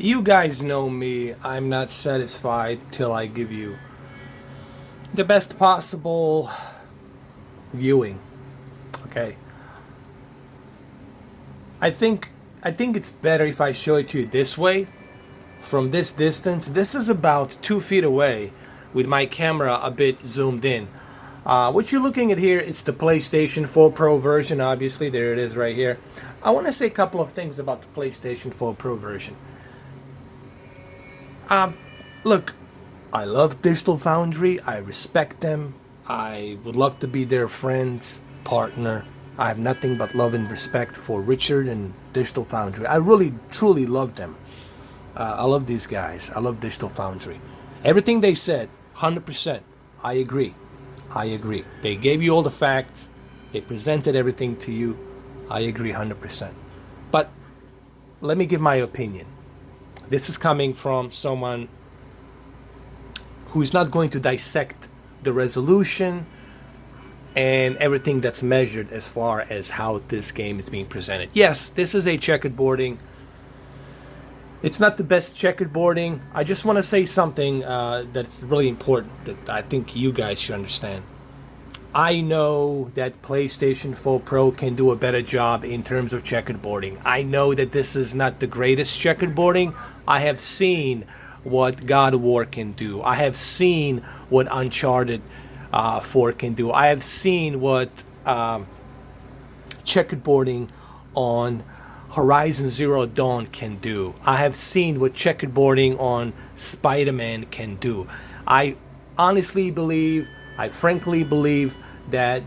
You guys know me. I'm not satisfied till I give you the best possible viewing. Okay. I think I think it's better if I show it to you this way, from this distance. This is about 2 feet away, with my camera a bit zoomed in. What you're looking at here is the PlayStation 4 Pro version. Obviously, there it is right here. I want to say a couple of things about the PlayStation 4 Pro version. Look, I love Digital Foundry. I respect them. I would love to be their friend, partner. I have nothing but love and respect for Richard and Digital Foundry. I really, truly love them. I love these guys. I love Digital Foundry. Everything they said, 100%. I agree. I agree. They gave you all the facts. They presented everything to you. I agree 100%. But let me give my opinion. This is coming from someone who's not going to dissect the resolution and everything that's measured as far as how this game is being presented. Yes, this is a checkered boarding. It's not the best checkered boarding. I just want to say something that's really important that I think you guys should understand. I know that PlayStation 4 Pro can do a better job in terms of checkered boarding. I know that this is not the greatest checkered boarding. I have seen what God of War can do. I have seen what Uncharted 4 can do. I have seen what checkered boarding on Horizon Zero Dawn can do. I have seen what checkered boarding on Spider-Man can do. I honestly believe, I frankly believe that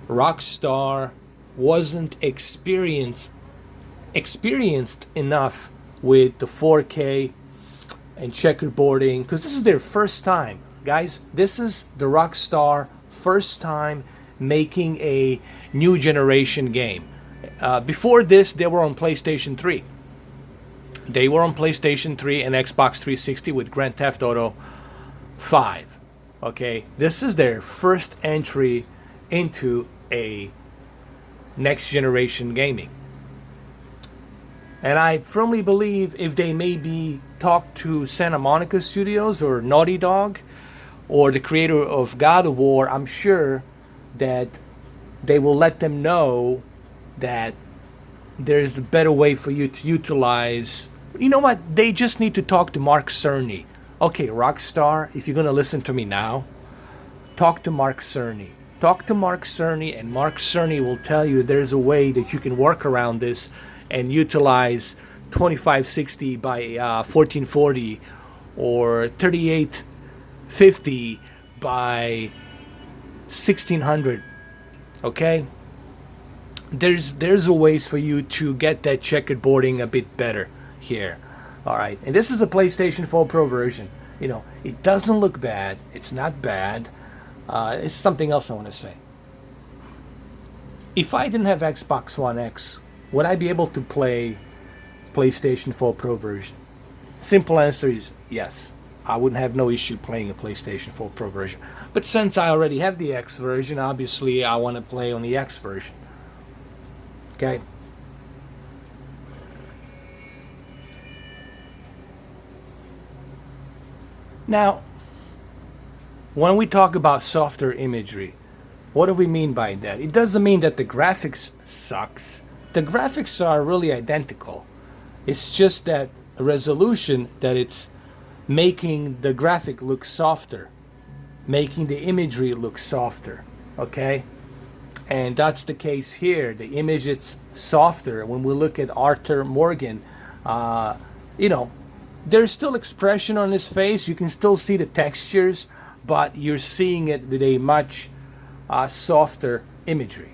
RockStar wasn't experienced enough with the 4K and checkered boarding, because this is their first time, guys. This is the RockStar first time making a new generation game. Before this, they were on PlayStation 3. They were on PlayStation 3 and Xbox 360 with Grand Theft Auto 5. Okay, this is their first entry into a next generation gaming. And I firmly believe if they maybe talk to Santa Monica Studios or Naughty Dog or the creator of God of War, I'm sure that they will let them know that there's a better way for you to utilize. You know what? They just need to talk to Mark Cerny. Okay, Rockstar, if you're going to listen to me now, talk to Mark Cerny. Talk to Mark Cerny, and Mark Cerny will tell you there's a way that you can work around this and utilize 2560 by 1440 or 3850 by 1600. Okay? There's a ways for you to get that checkered boarding a bit better here. All right, and this is the PlayStation 4 Pro version. You know, it doesn't look bad. It's not bad. It's something else I want to say. If I didn't have Xbox One X, would I be able to play PlayStation 4 Pro version? Simple answer is yes. I wouldn't have no issue playing a PlayStation 4 Pro version. But since I already have the X version, obviously I want to play on the X version. Okay? Now, when we talk about softer imagery, what do we mean by that? It doesn't mean that the graphics sucks. The graphics are really identical. It's just that resolution that it's making the graphic look softer, making the imagery look softer. Okay? And that's the case here. The image it's softer. When we look at Arthur Morgan, you know, there's still expression on his face. You can still see the textures, but you're seeing it with a much softer imagery.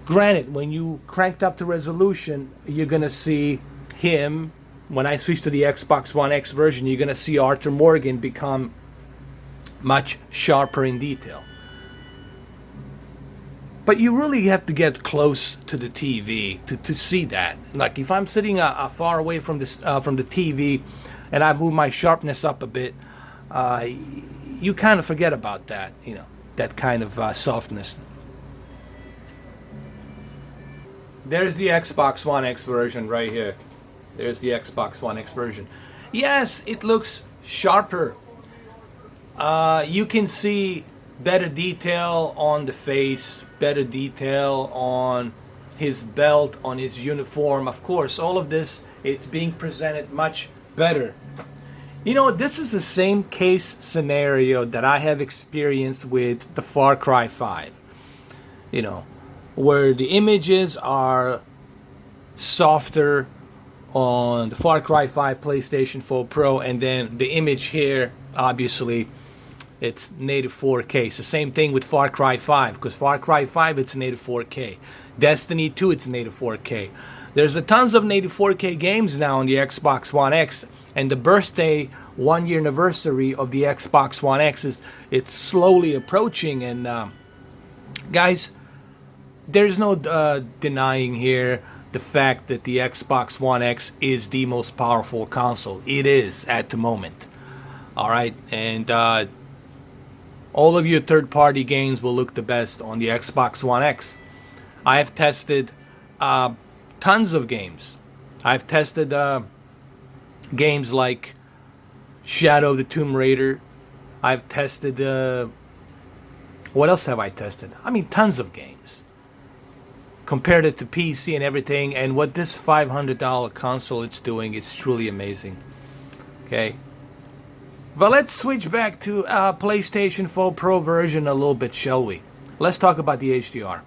Granted, when you cranked up the resolution, you're going to see him. When I switch to the Xbox One X version, you're going to see Arthur Morgan become much sharper in detail. But you really have to get close to the TV to see that. Like if I'm sitting far away from this from the TV, and I move my sharpness up a bit, you kind of forget about that. You know, that kind of softness. There's the Xbox One X version right here. There's the Xbox One X version. Yes, it looks sharper. You can see better detail on the face, better detail on his belt, on his uniform. Of course, all of this, it's being presented much better. You know, this is the same case scenario that I have experienced with the Far Cry 5. You know, where the images are softer on the Far Cry 5 PlayStation 4 Pro, and then the image here, obviously, it's native 4K. It's the same thing with Far Cry 5, because Far Cry 5, it's native 4K. Destiny 2, it's native 4K. There's a tons of native 4K games now on the Xbox One X, and the birthday 1-year anniversary of the Xbox One X it's slowly approaching. And guys, there's no denying here the fact that the Xbox One X is the most powerful console. It is at the moment. All right, and all of your third-party games will look the best on the Xbox One X. I have tested tons of games. I've tested games like Shadow of the Tomb Raider. I've tested what else have I tested? I mean, tons of games. Compared it to PC and everything, and what this $500 console it's doing, it's truly amazing. Okay, but let's switch back to PlayStation 4 Pro version a little bit, shall we? Let's talk about the HDR.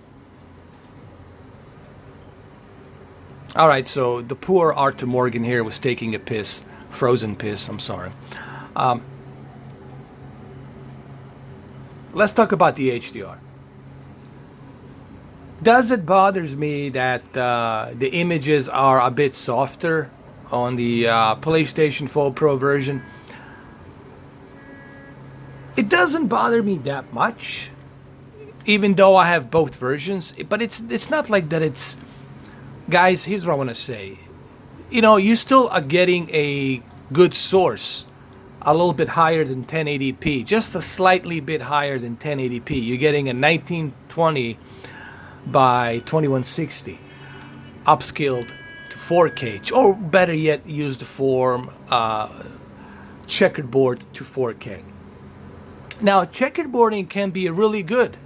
Alright, so the poor Arthur Morgan here was taking a piss. Frozen piss, I'm sorry. Let's talk about the HDR. Does it bothers me that the images are a bit softer on the PlayStation 4 Pro version? It doesn't bother me that much, even though I have both versions. But it's not like that. It's, guys, here's what I want to say. You know, you still are getting a good source, a little bit higher than 1080p, just a slightly bit higher than 1080p. You're getting a 1920 by 2160 upscaled to 4K, or better yet, use the form checkerboard to 4K. Now, checkerboarding can be a really good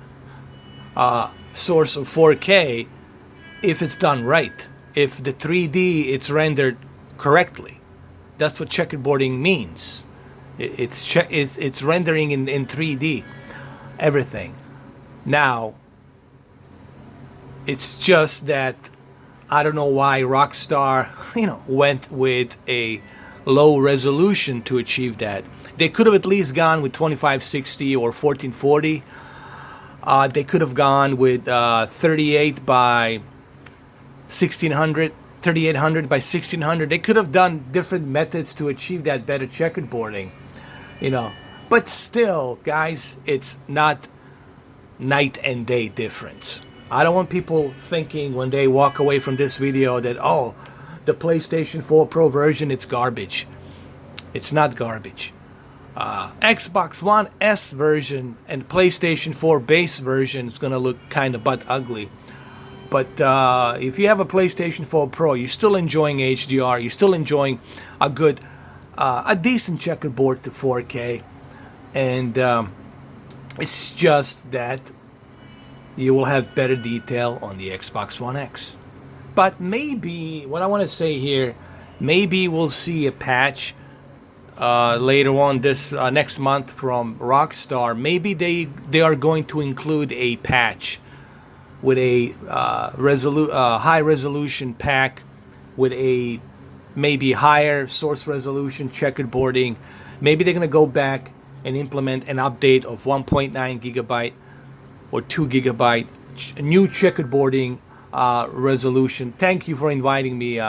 source of 4K if it's done right. If the 3D it's rendered correctly, that's what checkerboarding means. It's rendering in 3D everything. Now, it's just that I don't know why RockStar, went with a low resolution to achieve that. They could have at least gone with 2560 or 1440. They could have gone with 38 by 1600, 3800 by 1600. They could have done different methods to achieve that better checkerboarding, But still, guys, it's not night and day difference. I don't want people thinking when they walk away from this video that, oh, the PlayStation 4 Pro version, it's garbage. It's not garbage. Xbox One S version and PlayStation 4 base version is going to look kind of butt ugly. But if you have a PlayStation 4 Pro, you're still enjoying HDR. You're still enjoying a decent checkerboard to 4K. And it's just that you will have better detail on the Xbox One X. But maybe, what I want to say here, maybe we'll see a patch later on this next month from RockStar. Maybe they are going to include a patch with a high resolution pack with a maybe higher source resolution checkerboarding. Maybe they're going to go back and implement an update of 1.9 gigabyte or 2 gigabyte new checkerboarding resolution. Thank you for inviting me,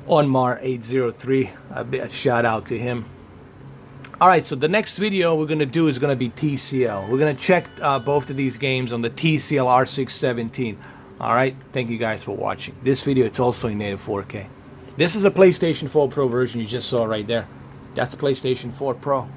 Onmar803. A shout out to him. Alright, so the next video we're going to do is going to be TCL. We're going to check both of these games on the TCL R617. Alright, thank you guys for watching. This video, it's also in native 4K. This is a PlayStation 4 Pro version you just saw right there. That's PlayStation 4 Pro.